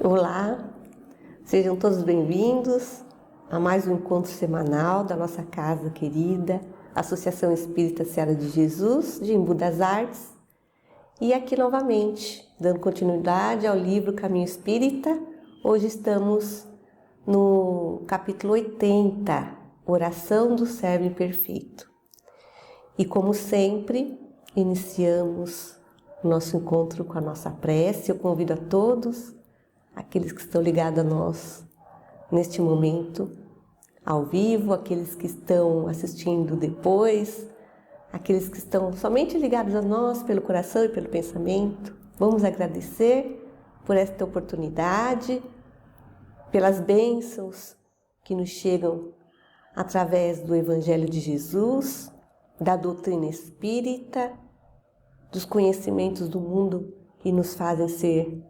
Olá, sejam todos bem-vindos a mais um encontro semanal da nossa casa querida, Associação Espírita Seara de Jesus, de Embu das Artes. E aqui novamente, dando continuidade ao livro Caminho Espírita, hoje estamos no capítulo 80, Oração do Servo Imperfeito. E como sempre, iniciamos o nosso encontro com a nossa prece. Eu convido a todos, aqueles que estão ligados a nós neste momento, ao vivo, aqueles que estão assistindo depois, aqueles que estão somente ligados a nós pelo coração e pelo pensamento. Vamos agradecer por esta oportunidade, pelas bênçãos que nos chegam através do Evangelho de Jesus, da doutrina espírita, dos conhecimentos do mundo que nos fazem ser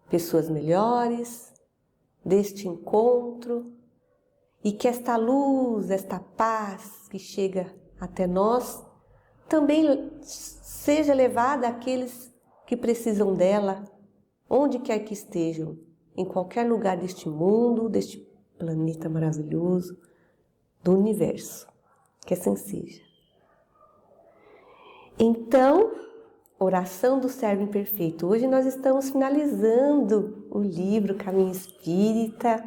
pessoas melhores, deste encontro, e que esta luz, esta paz que chega até nós, também seja levada àqueles que precisam dela, onde quer que estejam, em qualquer lugar deste mundo, deste planeta maravilhoso, do universo. Que assim seja. Então, Oração do Servo Imperfeito. Hoje nós estamos finalizando o livro Caminho Espírita.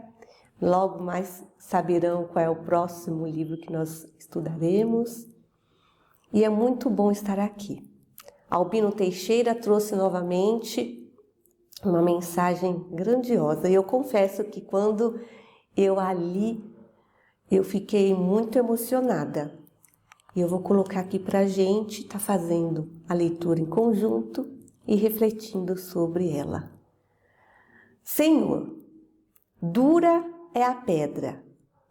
Logo mais saberão qual é o próximo livro que nós estudaremos. E é muito bom estar aqui. Albino Teixeira trouxe novamente uma mensagem grandiosa. E eu confesso que quando eu a li, eu fiquei muito emocionada. E eu vou colocar aqui para a gente estar fazendo a leitura em conjunto e refletindo sobre ela. Senhor, dura é a pedra,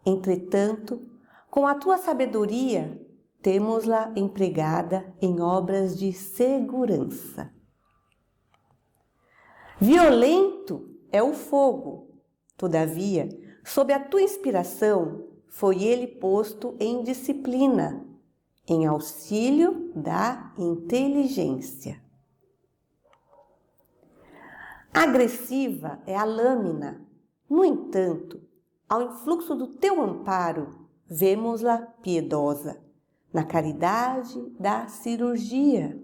entretanto, com a tua sabedoria, temos-la empregada em obras de segurança. Violento é o fogo, todavia, sob a tua inspiração, foi ele posto em disciplina, em auxílio da inteligência. Agressiva é a lâmina, no entanto, ao influxo do teu amparo, vemos-la piedosa, na caridade da cirurgia.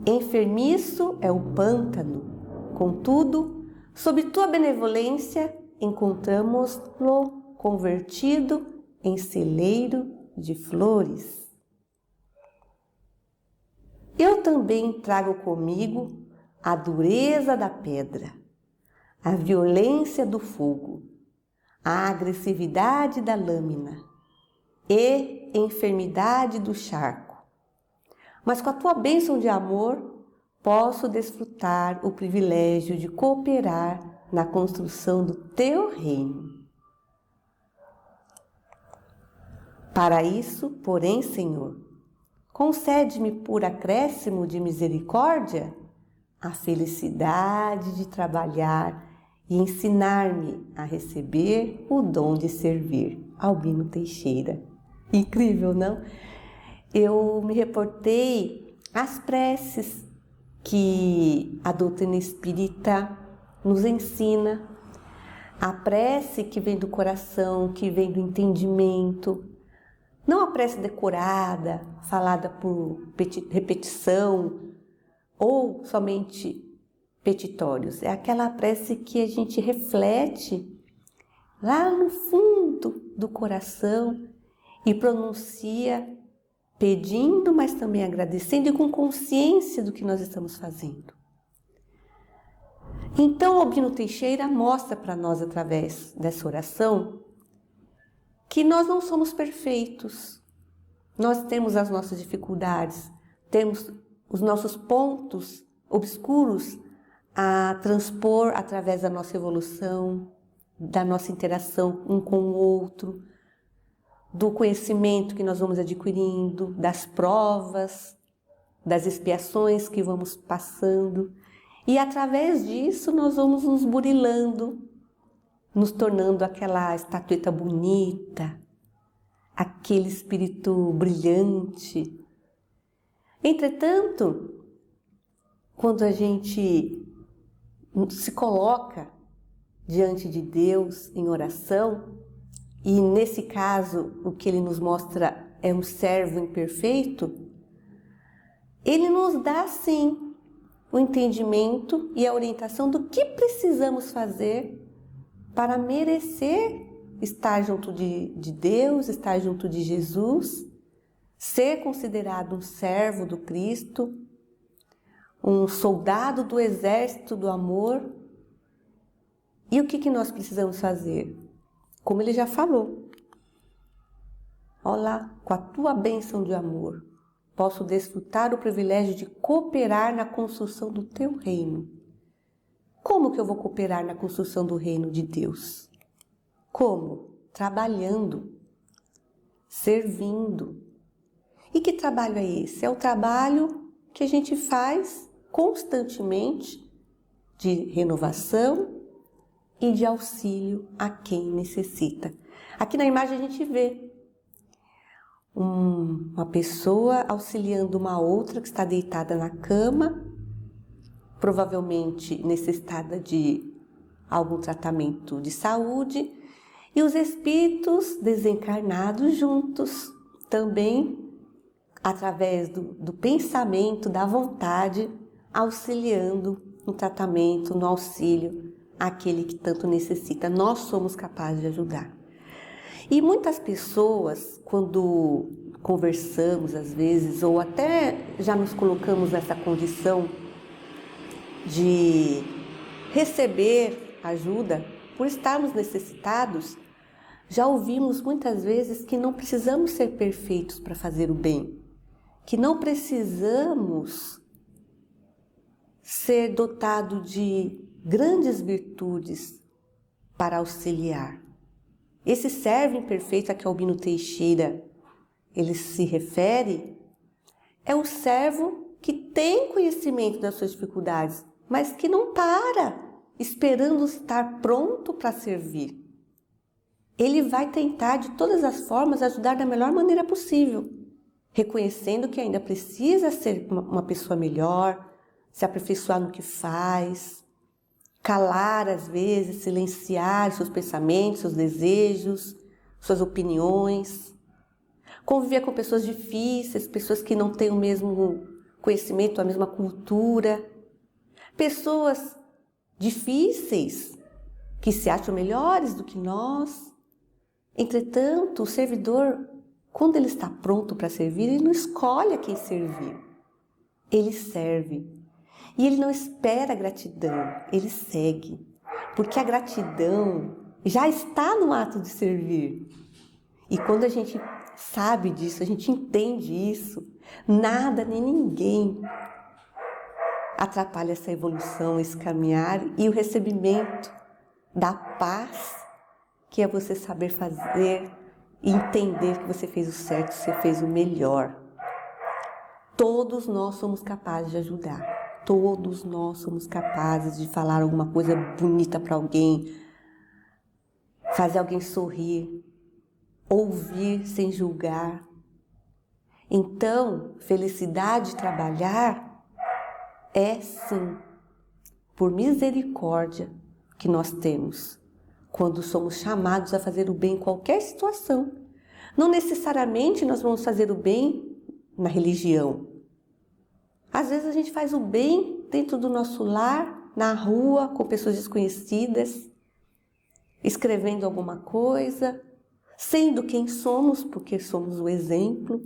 Enfermiço é o pântano, contudo, sob tua benevolência, encontramos-lo convertido em celeiro de flores. Eu também trago comigo a dureza da pedra, a violência do fogo, a agressividade da lâmina e enfermidade do charco. Mas com a tua bênção de amor, posso desfrutar o privilégio de cooperar na construção do teu reino. Para isso, porém, Senhor, concede-me por acréscimo de misericórdia a felicidade de trabalhar e ensinar-me a receber o dom de servir. Albino Teixeira. Incrível, não? Eu me reportei às preces que a doutrina espírita nos ensina, a prece que vem do coração, que vem do entendimento. Não a prece decorada, falada por repetição ou somente petitórios. É aquela prece que a gente reflete lá no fundo do coração e pronuncia pedindo, mas também agradecendo e com consciência do que nós estamos fazendo. Então, Albino Teixeira mostra para nós, através dessa oração, que nós não somos perfeitos, nós temos as nossas dificuldades, temos os nossos pontos obscuros a transpor através da nossa evolução, da nossa interação um com o outro, do conhecimento que nós vamos adquirindo, das provas, das expiações que vamos passando, e através disso nós vamos nos burilando, nos tornando aquela estatueta bonita, aquele espírito brilhante. Entretanto, quando a gente se coloca diante de Deus em oração, e nesse caso o que ele nos mostra é um servo imperfeito, ele nos dá sim o entendimento e a orientação do que precisamos fazer para merecer estar junto de Deus, estar junto de Jesus, ser considerado um servo do Cristo, um soldado do exército do amor. E o que nós precisamos fazer? Como ele já falou, olá, com a tua bênção de amor, posso desfrutar o privilégio de cooperar na construção do teu reino. Como que eu vou cooperar na construção do reino de Deus? Como? Trabalhando, servindo. E que trabalho é esse? É o trabalho que a gente faz constantemente de renovação e de auxílio a quem necessita. Aqui na imagem a gente vê uma pessoa auxiliando uma outra que está deitada na cama, provavelmente necessitada de algum tratamento de saúde, e os espíritos desencarnados juntos, também através do pensamento, da vontade, auxiliando no tratamento, no auxílio àquele que tanto necessita. Nós somos capazes de ajudar. E muitas pessoas, quando conversamos às vezes, ou até já nos colocamos nessa condição de receber ajuda por estarmos necessitados, já ouvimos muitas vezes que não precisamos ser perfeitos para fazer o bem, que não precisamos ser dotado de grandes virtudes para auxiliar. Esse servo imperfeito a que Albino Teixeira ele se refere é o servo que tem conhecimento das suas dificuldades, mas que não para esperando estar pronto para servir. Ele vai tentar de todas as formas ajudar da melhor maneira possível, reconhecendo que ainda precisa ser uma pessoa melhor, se aperfeiçoar no que faz, calar às vezes, silenciar seus pensamentos, seus desejos, suas opiniões, conviver com pessoas difíceis, pessoas que não têm o mesmo conhecimento, a mesma cultura, pessoas difíceis que se acham melhores do que nós. Entretanto, o servidor, quando ele está pronto para servir, ele não escolhe a quem servir. Ele serve. E ele não espera a gratidão, ele segue. Porque a gratidão já está no ato de servir. E quando a gente sabe disso, a gente entende isso, nada nem ninguém atrapalha essa evolução, esse caminhar e o recebimento da paz, que é você saber fazer e entender que você fez o certo, que você fez o melhor. Todos nós somos capazes de ajudar. Todos nós somos capazes de falar alguma coisa bonita para alguém, fazer alguém sorrir, ouvir sem julgar. Então, felicidade de trabalhar é sim, por misericórdia que nós temos, quando somos chamados a fazer o bem em qualquer situação. Não necessariamente nós vamos fazer o bem na religião. Às vezes a gente faz o bem dentro do nosso lar, na rua, com pessoas desconhecidas, escrevendo alguma coisa, sendo quem somos, porque somos o exemplo,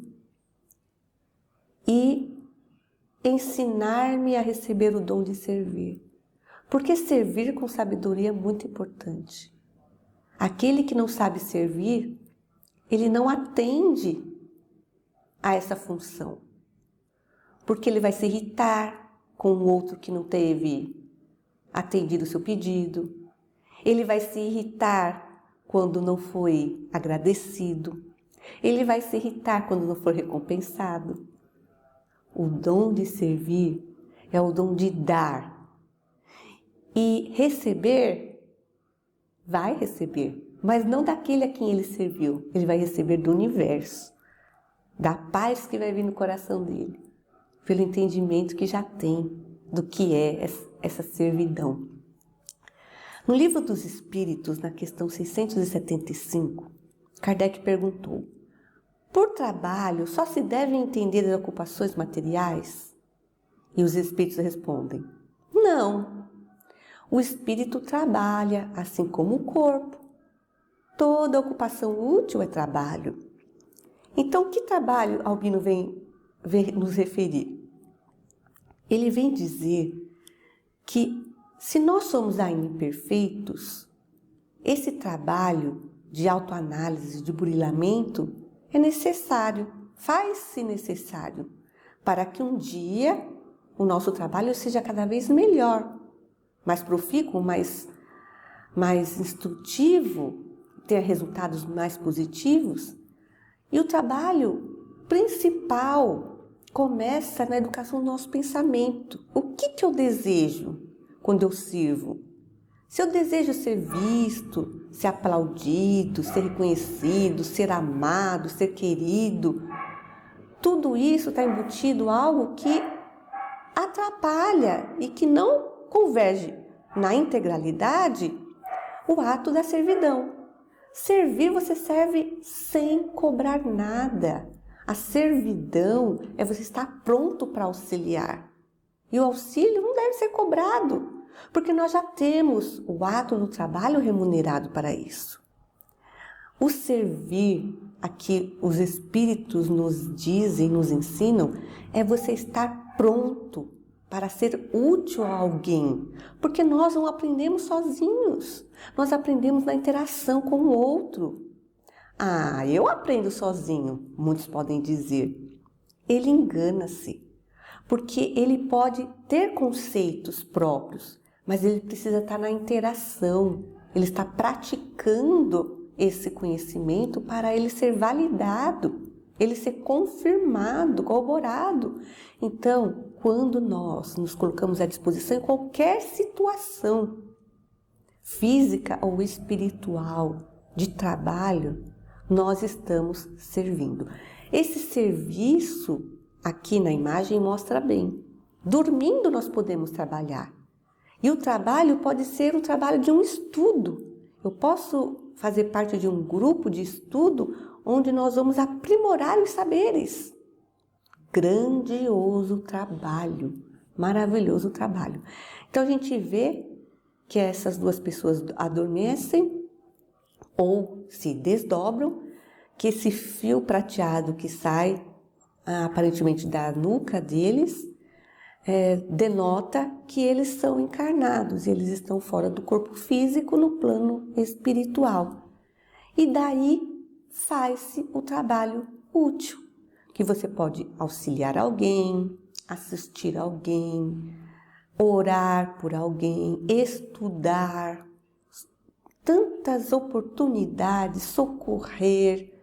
e ensinar-me a receber o dom de servir. Porque servir com sabedoria é muito importante. Aquele que não sabe servir, ele não atende a essa função. Porque ele vai se irritar com o outro que não teve atendido o seu pedido. Ele vai se irritar quando não foi agradecido. Ele vai se irritar quando não for recompensado. O dom de servir é o dom de dar. E receber, vai receber, mas não daquele a quem ele serviu. Ele vai receber do universo, da paz que vai vir no coração dele, pelo entendimento que já tem do que é essa servidão. No Livro dos Espíritos, na questão 675, Kardec perguntou: por trabalho só se devem entender as ocupações materiais? E os espíritos respondem: não. O espírito trabalha, assim como o corpo. Toda ocupação útil é trabalho. Então, que trabalho Albino vem nos referir? Ele vem dizer que, se nós somos ainda imperfeitos, esse trabalho de autoanálise, de burilamento, é necessário, faz-se necessário, para que um dia o nosso trabalho seja cada vez melhor, mais profícuo, mais instrutivo, tenha resultados mais positivos. E o trabalho principal começa na educação do nosso pensamento. O que eu desejo quando eu sirvo? Se eu desejo ser visto, ser aplaudido, ser reconhecido, ser amado, ser querido, tudo isso está embutido algo que atrapalha e que não converge na integralidade o ato da servidão. Servir, você serve sem cobrar nada. A servidão é você estar pronto para auxiliar. E o auxílio não deve ser cobrado, porque nós já temos o ato do trabalho remunerado para isso. O servir, aqui os espíritos nos dizem, nos ensinam, é você estar pronto para ser útil a alguém, porque nós não aprendemos sozinhos, nós aprendemos na interação com o outro. Ah, eu aprendo sozinho, muitos podem dizer. Ele engana-se, porque ele pode ter conceitos próprios, mas ele precisa estar na interação, ele está praticando esse conhecimento para ele ser validado, ele ser confirmado, corroborado. Então, quando nós nos colocamos à disposição em qualquer situação, física ou espiritual, de trabalho, nós estamos servindo. Esse serviço, aqui na imagem, mostra bem. Dormindo nós podemos trabalhar. E o trabalho pode ser o trabalho de um estudo. Eu posso fazer parte de um grupo de estudo onde nós vamos aprimorar os saberes. Grandioso trabalho, maravilhoso trabalho. Então a gente vê que essas duas pessoas adormecem ou se desdobram, que esse fio prateado que sai aparentemente da nuca deles denota que eles são encarnados, eles estão fora do corpo físico no plano espiritual. E daí faz-se o trabalho útil, que você pode auxiliar alguém, assistir alguém, orar por alguém, estudar, tantas oportunidades, socorrer.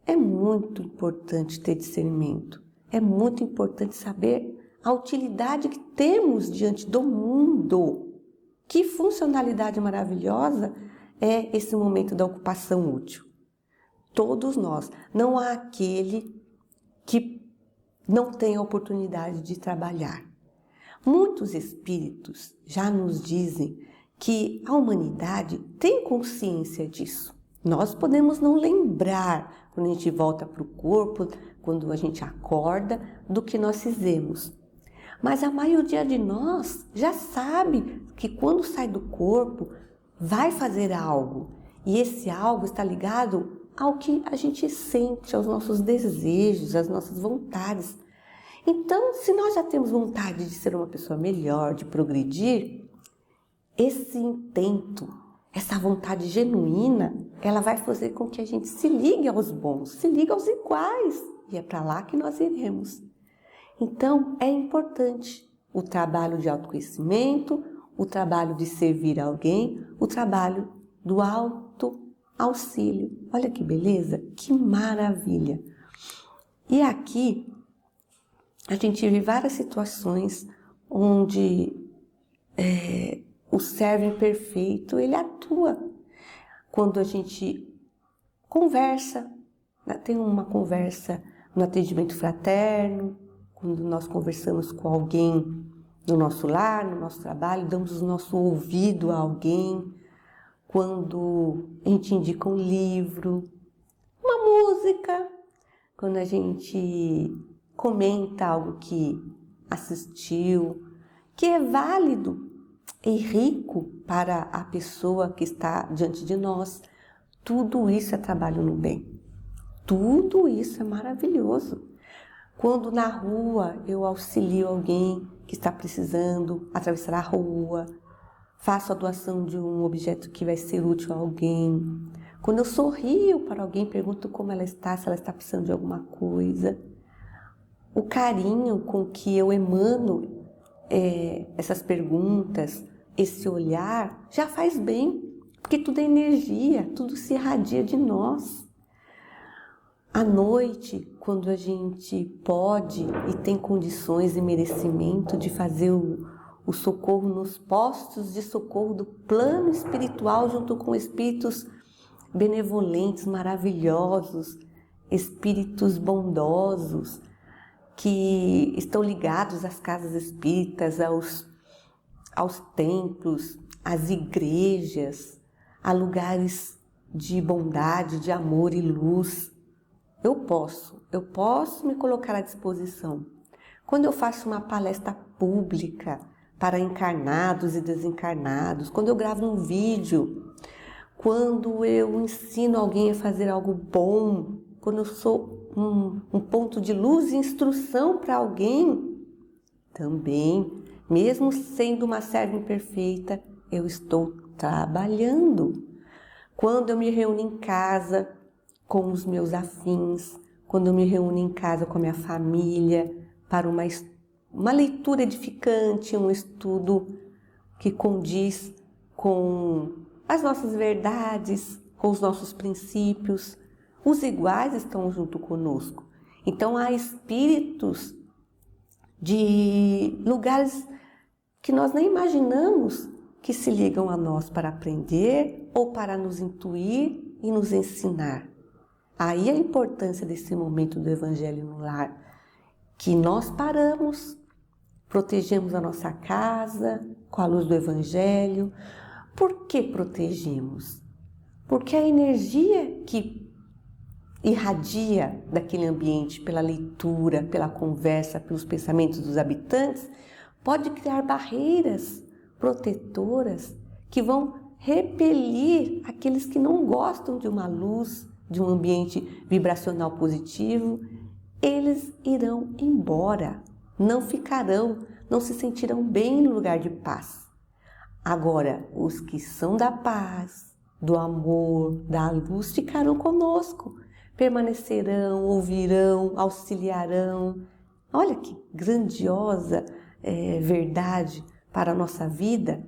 É muito importante ter discernimento, é muito importante saber a utilidade que temos diante do mundo. Que funcionalidade maravilhosa é esse momento da ocupação útil. Todos nós, não há aquele que não tem a oportunidade de trabalhar. Muitos espíritos já nos dizem que a humanidade tem consciência disso. Nós podemos não lembrar, quando a gente volta para o corpo, quando a gente acorda, do que nós fizemos. Mas a maioria de nós já sabe que quando sai do corpo, vai fazer algo. E esse algo está ligado ao que a gente sente, aos nossos desejos, às nossas vontades. Então, se nós já temos vontade de ser uma pessoa melhor, de progredir, esse intento, essa vontade genuína, ela vai fazer com que a gente se ligue aos bons, se ligue aos iguais. E é para lá que nós iremos. Então, é importante o trabalho de autoconhecimento, o trabalho de servir alguém, o trabalho do auxílio. Olha que beleza, que maravilha! E aqui a gente vê várias situações onde o servo imperfeito, ele atua. Quando a gente conversa, tem uma conversa no atendimento fraterno, quando nós conversamos com alguém no nosso lar, no nosso trabalho, damos o nosso ouvido a alguém, quando a gente indica um livro, uma música, quando a gente comenta algo que assistiu, que é válido e rico para a pessoa que está diante de nós. Tudo isso é trabalho no bem. Tudo isso é maravilhoso. Quando na rua eu auxilio alguém que está precisando atravessar a rua, faço a doação de um objeto que vai ser útil a alguém. Quando eu sorrio para alguém, pergunto como ela está, se ela está precisando de alguma coisa. O carinho com que eu emano essas perguntas, esse olhar, já faz bem, porque tudo é energia, tudo se irradia de nós. À noite, quando a gente pode e tem condições e merecimento de fazer o socorro nos postos de socorro do plano espiritual, junto com espíritos benevolentes, maravilhosos, espíritos bondosos, que estão ligados às casas espíritas, aos templos, às igrejas, a lugares de bondade, de amor e luz. Eu posso me colocar à disposição. Quando eu faço uma palestra pública para encarnados e desencarnados, quando eu gravo um vídeo, quando eu ensino alguém a fazer algo bom, quando eu sou um ponto de luz e instrução para alguém, também, mesmo sendo uma serva imperfeita, eu estou trabalhando. Quando eu me reúno em casa com os meus afins, quando eu me reúno em casa com a minha família para uma leitura edificante, um estudo que condiz com as nossas verdades, com os nossos princípios, os iguais estão junto conosco. Então há espíritos de lugares que nós nem imaginamos que se ligam a nós para aprender ou para nos intuir e nos ensinar. Aí a importância desse momento do Evangelho no lar, que nós paramos, protegemos a nossa casa com a luz do Evangelho. Por que protegemos? Porque a energia que irradia daquele ambiente pela leitura, pela conversa, pelos pensamentos dos habitantes, pode criar barreiras protetoras que vão repelir aqueles que não gostam de uma luz, de um ambiente vibracional positivo. Eles irão embora, não ficarão, não se sentirão bem no lugar de paz. Agora, os que são da paz, do amor, da luz, ficarão conosco, permanecerão, ouvirão, auxiliarão. Olha que grandiosa verdade para a nossa vida.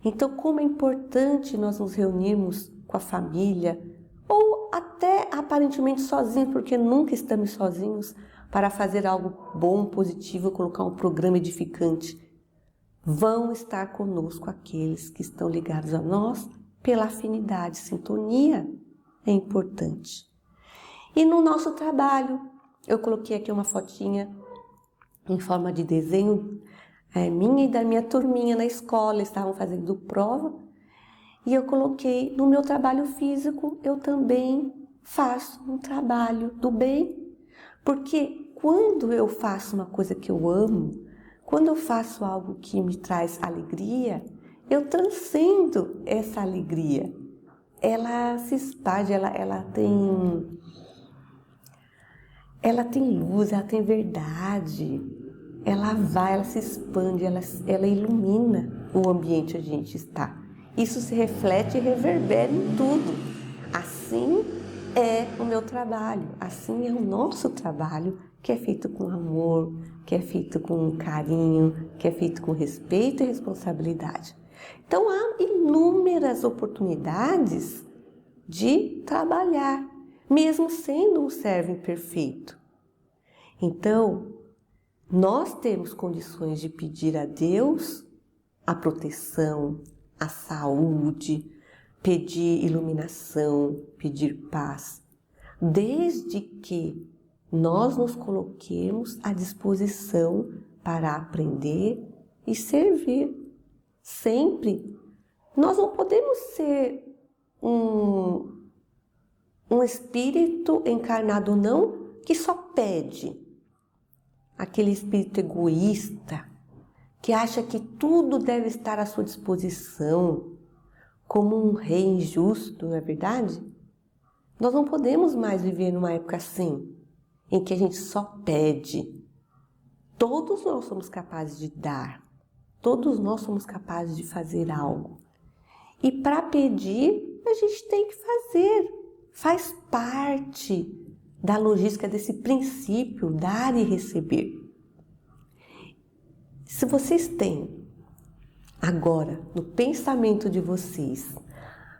Então, como é importante nós nos reunirmos com a família, ou até aparentemente sozinhos, porque nunca estamos sozinhos, para fazer algo bom, positivo, colocar um programa edificante. Vão estar conosco aqueles que estão ligados a nós pela afinidade, sintonia é importante. E no nosso trabalho, eu coloquei aqui uma fotinha em forma de desenho, minha e da minha turminha na escola, estavam fazendo prova, e eu coloquei no meu trabalho físico, eu também faço um trabalho do bem, porque quando eu faço uma coisa que eu amo, quando eu faço algo que me traz alegria, eu transcendo essa alegria. Ela se expande, ela tem luz, ela tem verdade, ela se expande, ela ilumina o ambiente onde a gente está. Isso se reflete e reverbera em tudo. Assim é o meu trabalho, assim é o nosso trabalho, que é feito com amor, que é feito com carinho, que é feito com respeito e responsabilidade. Então há inúmeras oportunidades de trabalhar, mesmo sendo um servo imperfeito. Então, nós temos condições de pedir a Deus a proteção, a saúde, pedir iluminação, pedir paz, desde que nós nos coloquemos à disposição para aprender e servir. Sempre. Nós não podemos ser um espírito encarnado ou não que só pede. Aquele espírito egoísta que acha que tudo deve estar à sua disposição, como um rei injusto, não é verdade? Nós não podemos mais viver numa época assim, em que a gente só pede. Todos nós somos capazes de dar, todos nós somos capazes de fazer algo. E para pedir, a gente tem que fazer, faz parte da logística desse princípio, dar e receber. Se vocês têm agora, no pensamento de vocês,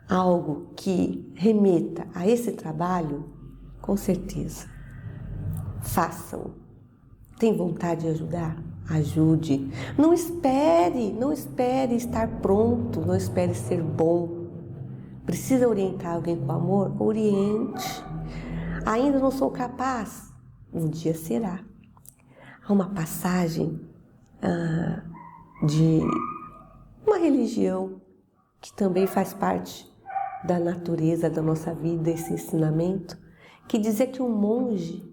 algo que remeta a esse trabalho, com certeza, façam. Tem vontade de ajudar? Ajude. Não espere estar pronto, não espere ser bom. Precisa orientar alguém com amor? Oriente. Ainda não sou capaz? Um dia será. Há uma passagem de uma religião que também faz parte da natureza da nossa vida, esse ensinamento, que dizia que um monge,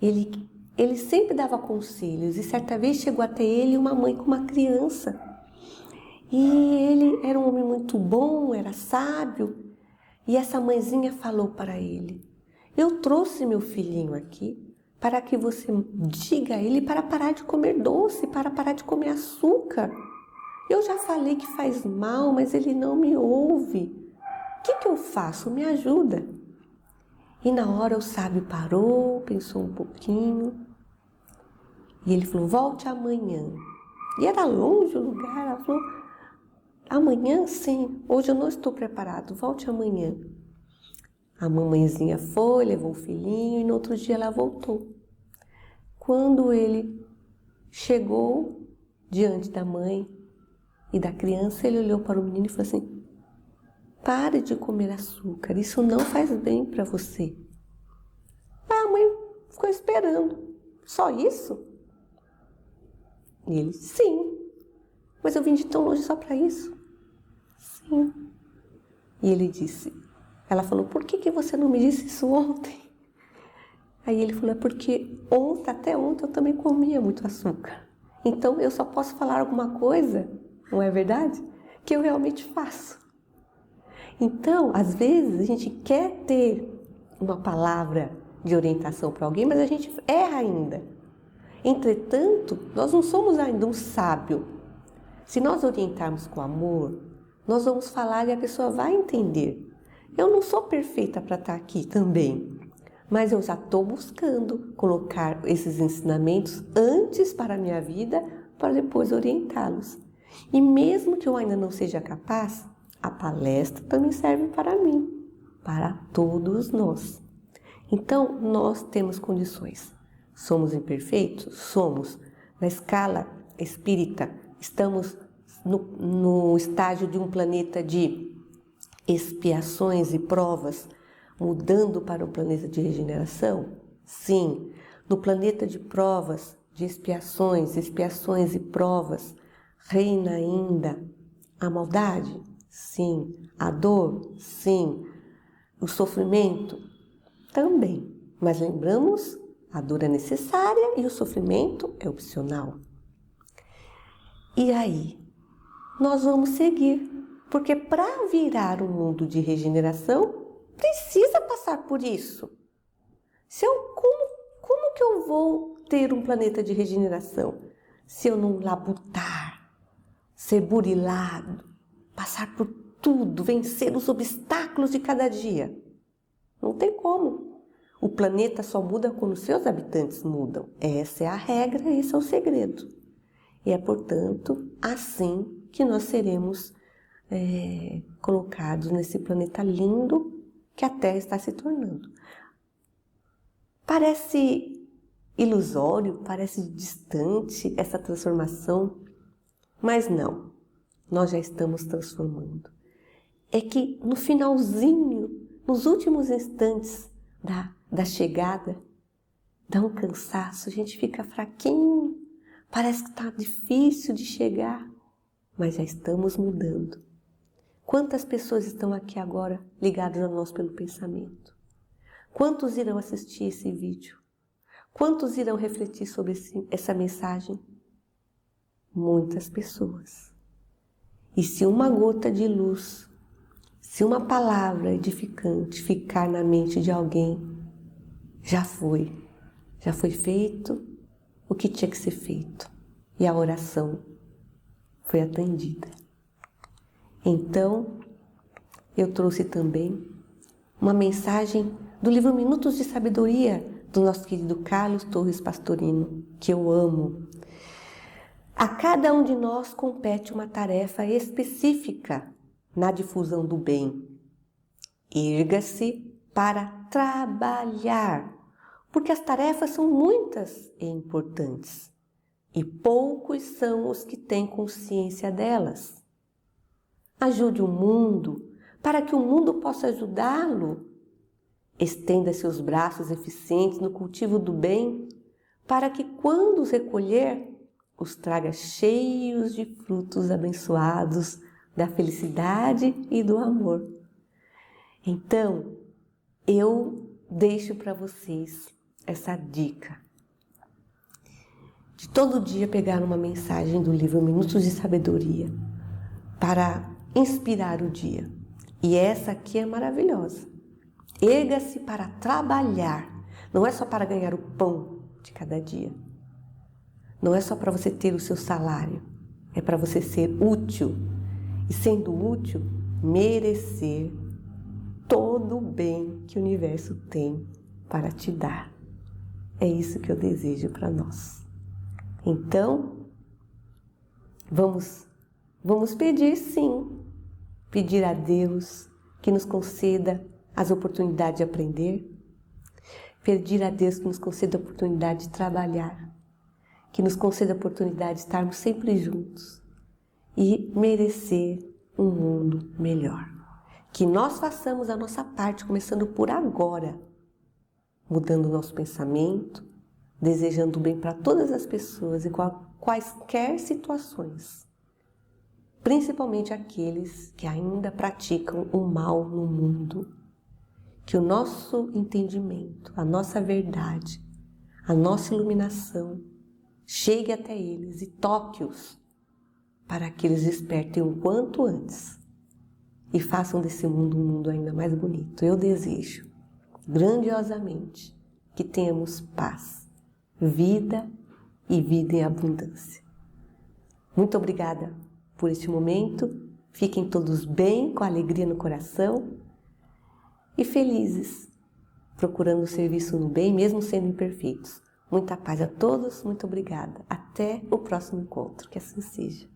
ele sempre dava conselhos, e certa vez chegou até ele uma mãe com uma criança. E ele era um homem muito bom, era sábio, e essa mãezinha falou para ele: eu trouxe meu filhinho aqui para que você diga a ele para parar de comer doce, para parar de comer açúcar. Eu já falei que faz mal, mas ele não me ouve. O que eu faço? Me ajuda. E na hora o sábio parou, pensou um pouquinho, e ele falou: volte amanhã. E era longe o lugar. Ela falou: amanhã sim, hoje eu não estou preparado, volte amanhã. A mamãezinha foi, levou o filhinho, e no outro dia ela voltou. Quando ele chegou diante da mãe e da criança, ele olhou para o menino e falou assim: pare de comer açúcar, isso não faz bem para você. A mãe ficou esperando: só isso? E ele: sim, mas eu vim de tão longe só para isso. Sim. E ele disse, ela falou: por que você não me disse isso ontem? Aí ele falou: é porque até ontem eu também comia muito açúcar. Então eu só posso falar alguma coisa, não é verdade? Que eu realmente faço. Então, às vezes a gente quer ter uma palavra de orientação para alguém, mas a gente erra ainda. Entretanto, nós não somos ainda um sábio. Se nós orientarmos com amor, nós vamos falar e a pessoa vai entender. Eu não sou perfeita para estar aqui também, mas eu já estou buscando colocar esses ensinamentos antes para a minha vida, para depois orientá-los. E mesmo que eu ainda não seja capaz, a palestra também serve para mim, para todos nós. Então, nós temos condições. Somos imperfeitos? Somos. Na escala espírita, estamos no estágio de um planeta de expiações e provas, mudando para um planeta de regeneração? Sim. No planeta de provas, de expiações e provas, reina ainda a maldade? Sim. A dor? Sim. O sofrimento? Também. Mas lembramos, a dor é necessária e o sofrimento é opcional. E aí? Nós vamos seguir, porque para virar um mundo de regeneração, precisa passar por isso. Como que eu vou ter um planeta de regeneração se eu não labutar, ser burilado, passar por tudo, vencer os obstáculos de cada dia? Não tem como. O planeta só muda quando seus habitantes mudam. Essa é a regra, esse é o segredo. E é, portanto, assim que nós seremos colocados nesse planeta lindo que a Terra está se tornando. Parece ilusório, parece distante essa transformação, mas não, nós já estamos transformando. É que no finalzinho, nos últimos instantes da chegada, dá um cansaço, a gente fica fraquinho, parece que está difícil de chegar, mas já estamos mudando. Quantas pessoas estão aqui agora ligadas a nós pelo pensamento? Quantos irão assistir esse vídeo? Quantos irão refletir sobre essa mensagem? Muitas pessoas. E se uma gota de luz, se uma palavra edificante ficar na mente de alguém, já foi feito o que tinha que ser feito. E a oração foi atendida. Então, eu trouxe também uma mensagem do livro Minutos de Sabedoria, do nosso querido Carlos Torres Pastorino, que eu amo. A cada um de nós compete uma tarefa específica na difusão do bem. Erga-se para trabalhar, porque as tarefas são muitas e importantes, e poucos são os que têm consciência delas. Ajude o mundo para que o mundo possa ajudá-lo. Estenda seus braços eficientes no cultivo do bem, para que quando os recolher, os traga cheios de frutos abençoados da felicidade e do amor. Então, eu deixo para vocês essa dica de todo dia pegar uma mensagem do livro Minutos de Sabedoria para inspirar o dia. E essa aqui é maravilhosa. Erga-se para trabalhar. Não é só para ganhar o pão de cada dia. Não é só para você ter o seu salário. É para você ser útil. E sendo útil, merecer todo o bem que o universo tem para te dar. É isso que eu desejo para nós. Então, vamos pedir sim. Pedir a Deus que nos conceda as oportunidades de aprender. Pedir a Deus que nos conceda a oportunidade de trabalhar. Que nos conceda a oportunidade de estarmos sempre juntos. E merecer um mundo melhor. Que nós façamos a nossa parte, começando por agora. Mudando o nosso pensamento, desejando o bem para todas as pessoas e quaisquer situações. Principalmente aqueles que ainda praticam o mal no mundo. Que o nosso entendimento, a nossa verdade, a nossa iluminação chegue até eles e toque-os para que eles despertem o quanto antes e façam desse mundo um mundo ainda mais bonito. Eu desejo grandiosamente que tenhamos paz, vida e vida em abundância. Muito obrigada por este momento. Fiquem todos bem, com alegria no coração e felizes, procurando o serviço no bem, mesmo sendo imperfeitos. Muita paz a todos, muito obrigada. Até o próximo encontro, que assim seja.